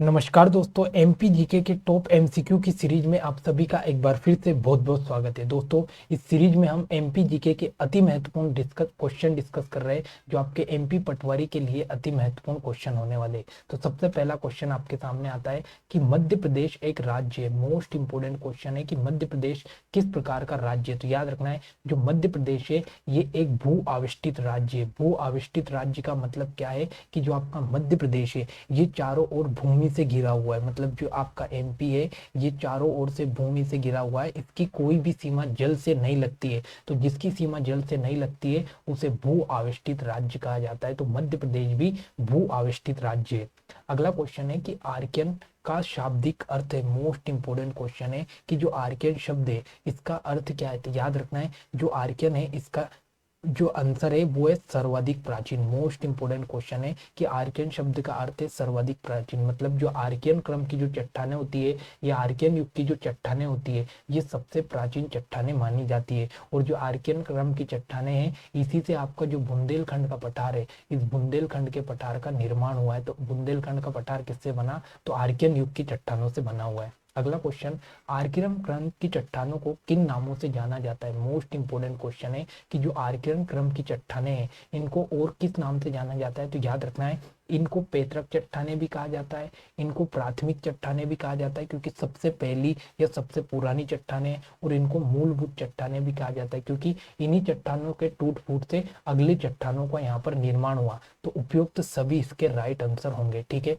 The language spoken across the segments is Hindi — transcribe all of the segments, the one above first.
नमस्कार दोस्तों, एमपी जीके के टॉप एमसीक्यू की सीरीज में आप सभी का एक बार फिर से बहुत बहुत स्वागत है। दोस्तों, इस सीरीज में हम एमपी जीके के अति महत्वपूर्ण क्वेश्चन डिस्कस कर रहे हैं, जो आपके एमपी पटवारी के लिए अति महत्वपूर्ण क्वेश्चन होने वाले। तो सबसे पहला क्वेश्चन आपके सामने आता है कि मध्य प्रदेश एक राज्य है। मोस्ट इंपोर्टेंट क्वेश्चन है कि मध्य प्रदेश किस प्रकार का राज्य है। तो याद रखना है, जो मध्य प्रदेश है ये एक भू आविष्टित राज्य है। भू आविष्टित राज्य का मतलब क्या है कि जो आपका मध्य प्रदेश है ये चारों ओर भूमि से घिरा हुआ है। मतलब जो आपका एमपी है ये चारों ओर से भूमि से घिरा हुआ है। इसकी कोई भी सीमा जल से नहीं लगती है। तो जिसकी सीमा जल से नहीं लगती है उसे भू आविष्टित राज्य कहा जाता है। तो मध्य प्रदेश भी भू आविष्टित राज्य है। अगला क्वेश्चन है कि आर्यन का शाब्दिक अर्थ है। मोस्ट इंपोर्टेंट क्वेश्चन है कि जो आर्यन शब्द है इसका अर्थ क्या है। तो याद रखना है, जो आर्यन है इसका जो आंसर है वो है सर्वाधिक प्राचीन। मोस्ट इंपोर्टेंट क्वेश्चन है कि आर्कियन शब्द का अर्थ है सर्वाधिक प्राचीन। मतलब जो आर्कियन क्रम की जो चट्टानें होती है या आर्कियन युग की जो चट्टानें होती है ये सबसे प्राचीन चट्टानें मानी जाती है। और जो आर्कियन क्रम की चट्टानें हैं इसी से आपका जो बुंदेलखंड का पठार है, इस बुंदेलखंड के पठार का निर्माण हुआ है। तो बुंदेलखंड का पठार किससे बना, तो आर्कियन युग की चट्टानों से बना हुआ है। अगला क्वेश्चन, आर्कियन क्रम की चट्टानों को किन नामों से जाना जाता है। मोस्ट इंपोर्टेंट क्वेश्चन है कि जो आर्कियन क्रम की चट्टानें हैं इनको और किस नाम से जाना जाता है। तो याद रखना है, इनको पैतृक चट्टानें भी कहा जाता है, इनको प्राथमिक चट्टानें भी कहा जाता है क्योंकि सबसे पहली या सबसे पुरानी चट्टानें हैं, और इनको मूलभूत चट्टानें भी कहा जाता है क्योंकि इन्हीं चट्टानों के टूट फूट से अगली चट्टानों का यहाँ पर निर्माण हुआ। तो उपयुक्त सभी इसके राइट आंसर होंगे। ठीक है।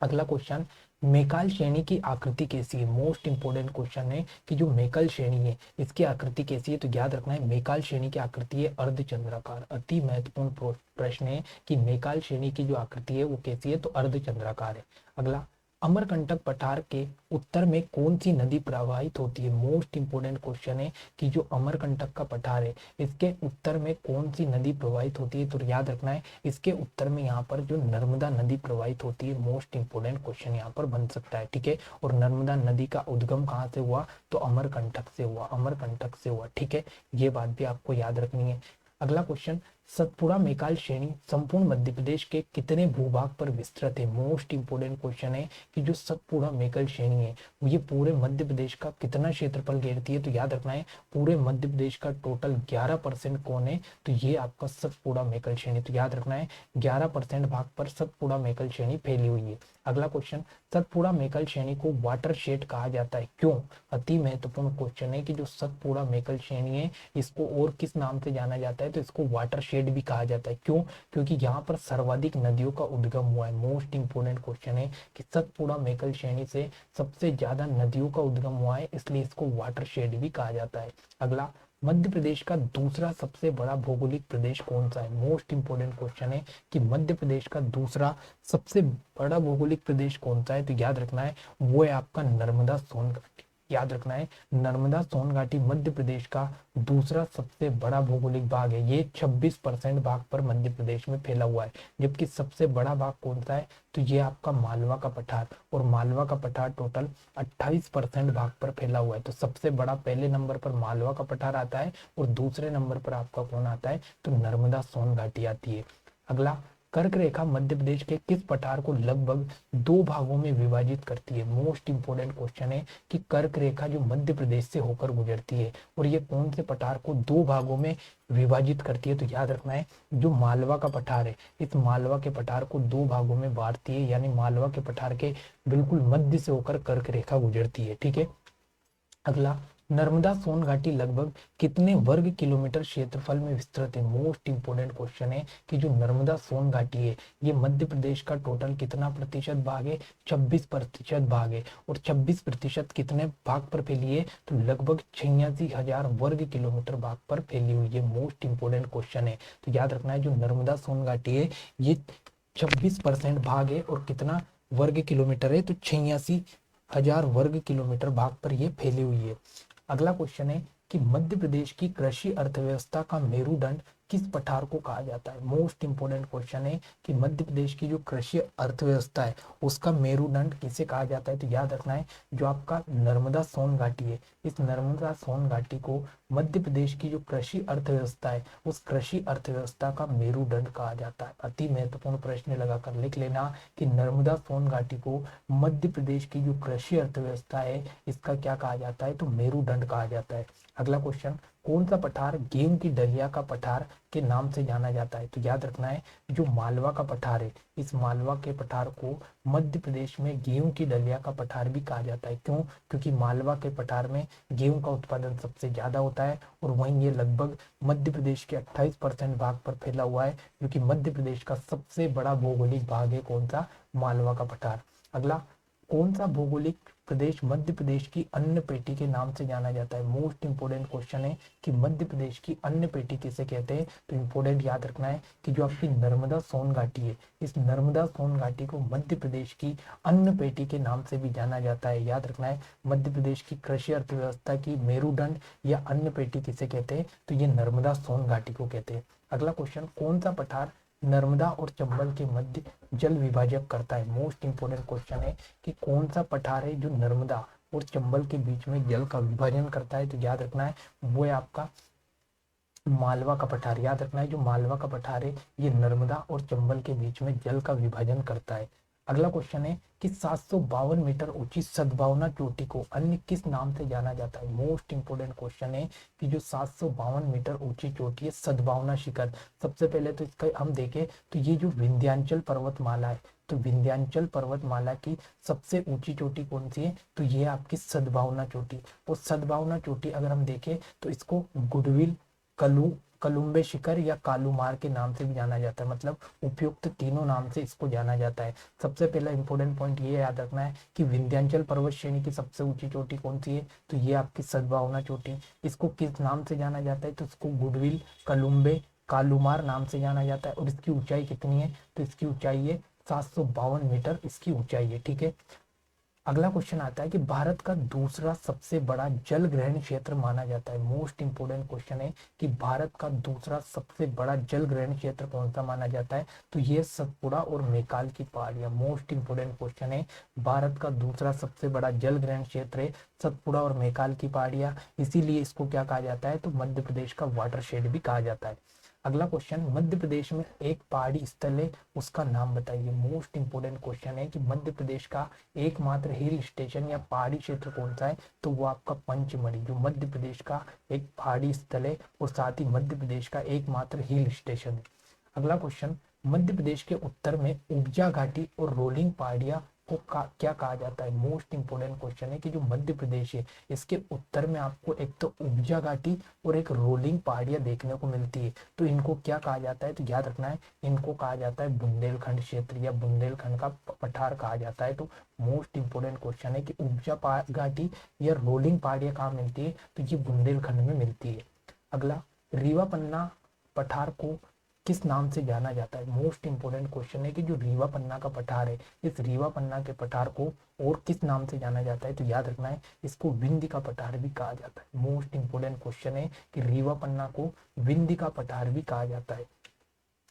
अगला क्वेश्चन, मेकाल श्रेणी की आकृति कैसी है। मोस्ट इंपोर्टेंट क्वेश्चन है कि जो मेकल श्रेणी है इसकी आकृति कैसी है। तो याद रखना है, मेकाल श्रेणी की आकृति है अर्धचंद्राकार। अति महत्वपूर्ण प्रश्न है कि मेकाल श्रेणी की जो आकृति है वो कैसी है, तो अर्धचंद्राकार है। अगला, अमरकंटक पठार के उत्तर में कौन सी नदी प्रवाहित होती है। मोस्ट इंपोर्टेंट क्वेश्चन है कि जो अमरकंटक का पठार है इसके उत्तर में कौन सी नदी प्रवाहित होती है। तो याद रखना है, इसके उत्तर में यहाँ पर जो नर्मदा नदी प्रवाहित होती है। मोस्ट इंपोर्टेंट क्वेश्चन यहाँ पर बन सकता है। ठीक है। और नर्मदा नदी का उद्गम कहाँ से हुआ, तो अमरकंटक से हुआ, अमरकंटक से हुआ। ठीक है, ये बात भी आपको याद रखनी है। अगला क्वेश्चन, सतपुड़ा मेकाल श्रेणी संपूर्ण मध्य प्रदेश के कितने भूभाग पर विस्तृत है। मोस्ट इंपोर्टेंट क्वेश्चन है कि जो सतपुड़ा मेकल श्रेणी है ये पूरे मध्य प्रदेश का कितना क्षेत्रफल घेरती है। तो याद रखना है, पूरे मध्य प्रदेश का टोटल 11% कौन है, तो ये आपका सतपुड़ा मेकल श्रेणी। तो याद रखना है 11% भाग पर सतपुड़ा मेकल श्रेणी फैली हुई है। अगला क्वेश्चन, सतपुड़ा मेकल श्रेणी को वाटरशेड कहा जाता है, क्यों। अति महत्वपूर्ण क्वेश्चन है कि जो सतपुड़ा मेकल श्रेणी है इसको और किस नाम से जाना जाता है, तो इसको वाटरशेड भी कहा जाता है। क्यों, क्योंकि यहाँ पर सर्वाधिक नदियों का उद्गम हुआ है। मोस्ट इंपोर्टेंट क्वेश्चन है कि सतपुड़ा मेकल श्रेणी से सबसे ज्यादा नदियों का उद्गम हुआ है, इसलिए इसको वाटरशेड भी कहा जाता है। अगला, मध्य प्रदेश का दूसरा सबसे बड़ा भौगोलिक प्रदेश कौन सा है। मोस्ट इंपोर्टेंट क्वेश्चन है कि मध्य प्रदेश का दूसरा सबसे बड़ा भौगोलिक प्रदेश कौन सा है। तो याद रखना है, वो है आपका नर्मदा सोन घाटी। याद रखना है, नर्मदा सोन घाटी मध्य प्रदेश का दूसरा सबसे बड़ा भौगोलिक भाग है। ये 26% भाग पर मध्य प्रदेश में फैला हुआ है। जबकि सबसे बड़ा भाग कौन सा है, तो ये आपका मालवा का पठार, और मालवा का पठार टोटल 28% भाग पर फैला हुआ है। तो सबसे बड़ा पहले नंबर पर मालवा का पठार आता है और दूसरे नंबर पर आपका कौन आता है, तो नर्मदा सोन घाटी आती है। अगला, कर्क रेखा मध्य प्रदेश के किस पठार को लगभग 2 भागों में विभाजित करती है। मोस्ट इंपोर्टेंट क्वेश्चन है कि कर्क रेखा जो मध्य प्रदेश से होकर गुजरती है और ये कौन से पठार को 2 भागों में विभाजित करती है। तो याद रखना है, जो मालवा का पठार है इस मालवा के पठार को 2 भागों में बांटती है, यानी मालवा के पठार के बिल्कुल मध्य से होकर कर्क रेखा गुजरती है। ठीक है। अगला, नर्मदा सोन घाटी लगभग कितने वर्ग किलोमीटर क्षेत्रफल में विस्तृत है। मोस्ट इंपोर्टेंट क्वेश्चन है कि जो नर्मदा सोन घाटी है ये मध्य प्रदेश का टोटल कितना प्रतिशत भाग है, 26% भाग है। और 26% कितने भाग पर फैली है, तो लगभग 86,000 वर्ग किलोमीटर भाग पर फैली हुई है। मोस्ट इंपोर्टेंट क्वेश्चन है। तो याद रखना है, जो नर्मदा सोन घाटी है ये 26% भाग है और कितना वर्ग किलोमीटर है, तो 86,000 वर्ग किलोमीटर भाग पर यह फैली हुई है। अगला क्वेश्चन है कि मध्य प्रदेश की कृषि अर्थव्यवस्था का मेरुदंड किस पठार को कहा जाता है? मोस्ट इंपोर्टेंट क्वेश्चन है कि मध्य प्रदेश की जो कृषि अर्थव्यवस्था है उसका मेरुदंड किसे कहा जाता है? तो याद रखना है जो आपका नर्मदा सोन घाटी है, इस नर्मदा सोन घाटी को मध्य प्रदेश की जो कृषि अर्थव्यवस्था है उस कृषि अर्थव्यवस्था का मेरुदंड कहा जाता है। अति महत्वपूर्ण प्रश्न लगाकर लिख लेना कि नर्मदा सोन घाटी को मध्य प्रदेश की जो कृषि अर्थव्यवस्था है इसका क्या कहा जाता है? तो मेरुदंड कहा जाता है। अगला क्वेश्चन, कौन सा पठार गेहूं की डलिया का पठार के नाम से जाना जाता है? तो याद रखना है जो मालवा का पठार है, इस मालवा के पठार को मध्य प्रदेश में गेहूं की डलिया का पठार भी कहा जाता है। क्यों? क्योंकि मालवा के पठार में गेहूं का उत्पादन सबसे ज्यादा होता है और वहीं ये लगभग मध्य प्रदेश के 28% भाग पर फैला हुआ है, क्योंकि मध्य प्रदेश का सबसे बड़ा भौगोलिक भाग है कौन सा? मालवा का पठार। अगला, कौन सा भौगोलिक प्रदेश मध्य प्रदेश की अन्न पेटी के नाम से जाना जाता है? मोस्ट इंपोर्टेंट क्वेश्चन है कि मध्य प्रदेश की अन्न पेटी किसे कहते हैं? तो इंपोर्टेंट याद रखना है कि जो आपकी नर्मदा सोन घाटी है, इस नर्मदा सोन घाटी को मध्य प्रदेश की अन्न पेटी के नाम से भी जाना जाता है। याद रखना है मध्य प्रदेश की कृषि अर्थव्यवस्था की मेरुदंड या अन्न पेटी किसे कहते हैं? तो ये नर्मदा सोन घाटी को कहते हैं। अगला क्वेश्चन, कौन सा पठार नर्मदा और चंबल के मध्य जल विभाजक करता है? मोस्ट इंपोर्टेंट क्वेश्चन है कि कौन सा पठार है जो नर्मदा और चंबल के बीच में जल का विभाजन करता है? तो याद रखना है वो है आपका मालवा का पठार। याद रखना है जो मालवा का पठार है ये नर्मदा और चंबल के बीच में जल का विभाजन करता है। अगला क्वेश्चन है कि 752 मीटर ऊंची सद्भावना चोटी को अन्य किस नाम से जाना जाता है? मोस्ट इंपोर्टेंट क्वेश्चन है कि जो 752 मीटर ऊंची चोटी है सद्भावना शिखर, सबसे पहले तो इसका हम देखें तो ये जो विंध्याचल पर्वतमाला है, तो विंध्याचल पर्वतमाला की सबसे ऊंची चोटी कौन सी है? तो ये आपकी सद्भावना चोटी। और सद्भावना चोटी अगर हम देखें तो इसको गुडविल, कलुम्बे शिखर या कालूमार के नाम से भी जाना जाता है, मतलब उपयुक्त तीनों नाम से इसको जाना जाता है। सबसे पहला इंपॉर्टेंट पॉइंट ये याद रखना है कि विंध्याचल पर्वत श्रेणी की सबसे ऊंची चोटी कौन सी है? तो ये आपकी सद्भावना चोटी। इसको किस नाम से जाना जाता है? तो इसको गुडविल, कलुम्बे, कालूमार नाम से जाना जाता है। और इसकी ऊंचाई कितनी है? तो इसकी ऊंचाई है 752 मीटर इसकी ऊंचाई है। ठीक है, अगला क्वेश्चन आता है कि भारत का दूसरा सबसे बड़ा जल ग्रहण क्षेत्र माना जाता है। मोस्ट इंपोर्टेंट क्वेश्चन है कि भारत का दूसरा सबसे बड़ा जल ग्रहण क्षेत्र कौन सा माना जाता है? तो ये सतपुड़ा और मैकाल की पहाड़ियां। मोस्ट इंपोर्टेंट क्वेश्चन है, भारत का दूसरा सबसे बड़ा जल ग्रहण क्षेत्र है सतपुड़ा और मैकाल की पहाड़ियां, इसीलिए इसको क्या कहा जाता है? तो मध्य प्रदेश का वाटरशेड भी कहा जाता है। अगला क्वेश्चन, मध्य प्रदेश में एक पहाड़ी स्थल है उसका नाम बताइए। मोस्ट इंपोर्टेंट क्वेश्चन है कि मध्य प्रदेश का एकमात्र हिल स्टेशन या पहाड़ी क्षेत्र कौन सा है? तो वो आपका पंचमढ़ी, जो मध्य प्रदेश का एक पहाड़ी स्थल है और साथ ही मध्य प्रदेश का एकमात्र हिल स्टेशन है। अगला क्वेश्चन, मध्य प्रदेश के उत्तर में उपजा घाटी और रोलिंग पहाड़ियां को क्या कहा जाता है? मोस्ट इंपोर्टेंट क्वेश्चन है कि जो मध्य प्रदेश है इसके उत्तर में आपको एक तो उपजा घाटी और एक रोलिंग पहाड़ियां देखने को मिलती है, तो इनको क्या कहा जाता है? तो याद रखना है इनको कहा जाता है बुंदेलखंड क्षेत्र या बुंदेलखंड का पठार कहा जाता है। तो मोस्ट इंपोर्टेंट क्वेश्चन है कि उपजा घाटी या रोलिंग पहाड़ियां कहाँ मिलती है? तो ये बुंदेलखंड में मिलती है। अगला, रीवा पन्ना पठार को किस नाम से जाना जाता है? मोस्ट इंपोर्टेंट क्वेश्चन है कि जो रीवा पन्ना का पठार है इस रीवा पन्ना के पठार को और किस नाम से जाना जाता है? तो याद रखना है इसको विंध्य का पठार भी कहा जाता है। मोस्ट इंपोर्टेंट क्वेश्चन है कि रीवा पन्ना को विंध्य का पठार भी कहा जाता है।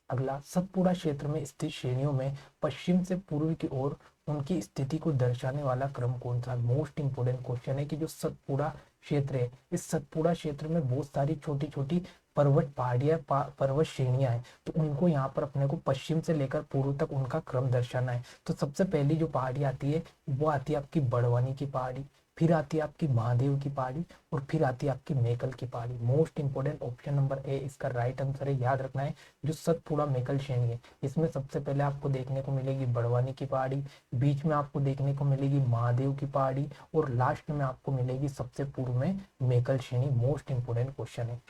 अगला, सतपुड़ा क्षेत्र में स्थित श्रेणियों में पश्चिम से पूर्व की ओर उनकी स्थिति को दर्शाने वाला क्रम कौन सा? मोस्ट इंपोर्टेंट क्वेश्चन है कि जो सतपुड़ा क्षेत्र है इस सतपुड़ा क्षेत्र में बहुत सारी छोटी छोटी पर्वत पहाड़ियां पर्वत श्रेणियां हैं, तो उनको यहाँ पर अपने को पश्चिम से लेकर पूर्व तक उनका क्रम दर्शाना है। तो सबसे पहली जो पहाड़ी आती है वो आती है आपकी बड़वानी की पहाड़ी, फिर आती है आपकी महादेव की पहाड़ी और फिर आती है आपकी मेकल की पहाड़ी। Most important option number A इसका राइट आंसर है। याद रखना है जो सतपुड़ा मेकल श्रेणी है इसमें सबसे पहले आपको देखने को मिलेगी बड़वानी की पहाड़ी, बीच में आपको देखने को मिलेगी महादेव की पहाड़ी और लास्ट में आपको मिलेगी सबसे पूर्व में मेकल श्रेणी। मोस्ट इंपोर्टेंट क्वेश्चन है।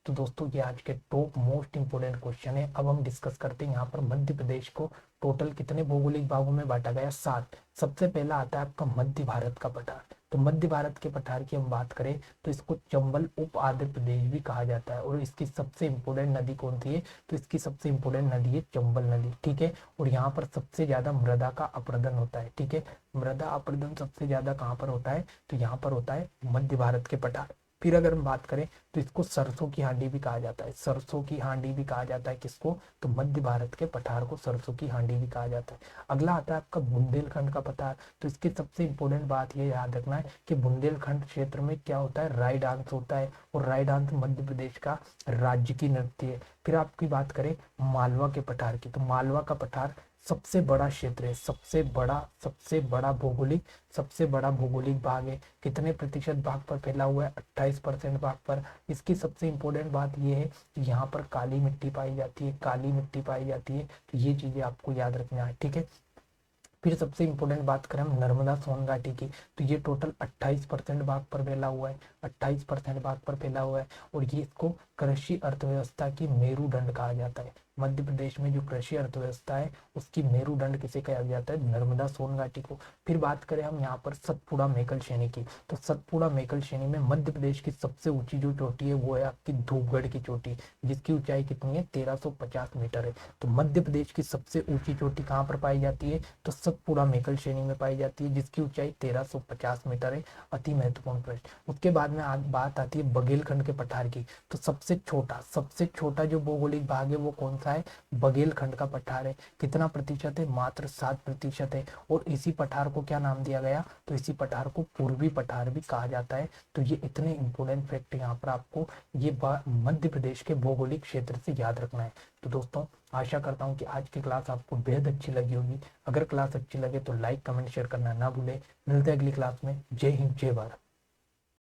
तो दोस्तों ये आज के टॉप मोस्ट इंपोर्टेंट क्वेश्चन है। अब हम डिस्कस करते हैं यहाँ पर मध्य प्रदेश को टोटल कितने भौगोलिक भागों में बांटा गया? 7। सबसे पहला आता है आपका मध्य भारत का पठार। तो मध्य भारत के पठार की हम बात करें तो इसको चंबल उप आंध्र प्रदेश भी कहा जाता है और इसकी सबसे इंपोर्टेंट नदी कौन सी है? तो इसकी सबसे इंपोर्टेंट नदी है चंबल नदी। ठीक है, और यहाँ पर सबसे ज्यादा मृदा का अपरदन होता है। ठीक है, मृदा अपरदन सबसे ज्यादा कहाँ पर होता है? तो यहाँ पर होता है मध्य भारत के पठार। फिर अगर हम बात करें तो इसको सरसों की हांडी भी कहा जाता है, सरसों की हांडी भी कहा जाता है किसको, तो मध्य भारत के पठार को सरसों की हांडी भी कहा जाता है। अगला आता है आपका बुंदेलखंड का पठार। तो इसकी सबसे इंपॉर्टेंट बात ये याद रखना है कि बुंदेलखंड क्षेत्र में क्या होता है, राई डांस होता है, और राई डांस मध्य प्रदेश का राज्य की नृत्य है। फिर आपकी बात करें मालवा के पठार की, तो मालवा का पठार सबसे बड़ा क्षेत्र है, सबसे बड़ा भौगोलिक भाग है। कितने प्रतिशत भाग पर फैला हुआ है, 28% भाग पर। इसकी सबसे इंपॉर्टेंट बात यह है कि यहाँ पर काली मिट्टी पाई जाती है, काली मिट्टी पाई जाती है। तो ये चीजें आपको याद रखना है, ठीक है। फिर सबसे इंपॉर्टेंट बात करें हम नर्मदा सोन घाटी की, तो ये टोटल 28% भाग पर फैला हुआ है, 28% भाग पर फैला हुआ है। और ये इसको कृषि अर्थव्यवस्था की मेरुदंड कहा जाता है। मध्य प्रदेश में जो कृषि अर्थव्यवस्था है उसकी मेरुदंड किसे कहा जाता है, नर्मदा सोन घाटी को। फिर बात करें हम यहाँ पर सतपुड़ा मेकल श्रेणी की, तो सतपुड़ा मेकल श्रेणी में मध्य प्रदेश की सबसे ऊंची जो चोटी है वो है आपकी धूपगढ़ की चोटी, जिसकी ऊंचाई कितनी है, 1350 मीटर है। तो मध्य प्रदेश की सबसे ऊंची चोटी कहाँ पर पाई जाती है, तो सतपुड़ा मेकल श्रेणी में पाई जाती है, जिसकी ऊंचाई 1350 मीटर है। अति महत्वपूर्ण प्रश्न। उसके बाद में बात आती है बघेलखंड के पठार की, तो सबसे छोटा जो भौगोलिक भाग है वो कौन सा है, बघेलखंड का पठार है। कितना प्रतिशत है, मात्र 7% है। और इसी पठार को क्या नाम दिया गया, तो इसी पठार को पूर्वी पठार भी कहा जाता है। तो ये इतने इंपोर्टेंट फैक्ट यहाँ पर आपको ये मध्य प्रदेश के भौगोलिक क्षेत्र से याद रखना है। तो दोस्तों आशा करता हूँ कि आज की क्लास आपको बेहद अच्छी लगी होगी। अगर क्लास अच्छी लगे तो लाइक कमेंट शेयर करना ना भूले। मिलते हैं अगली क्लास में। जय हिंद, जय भारत।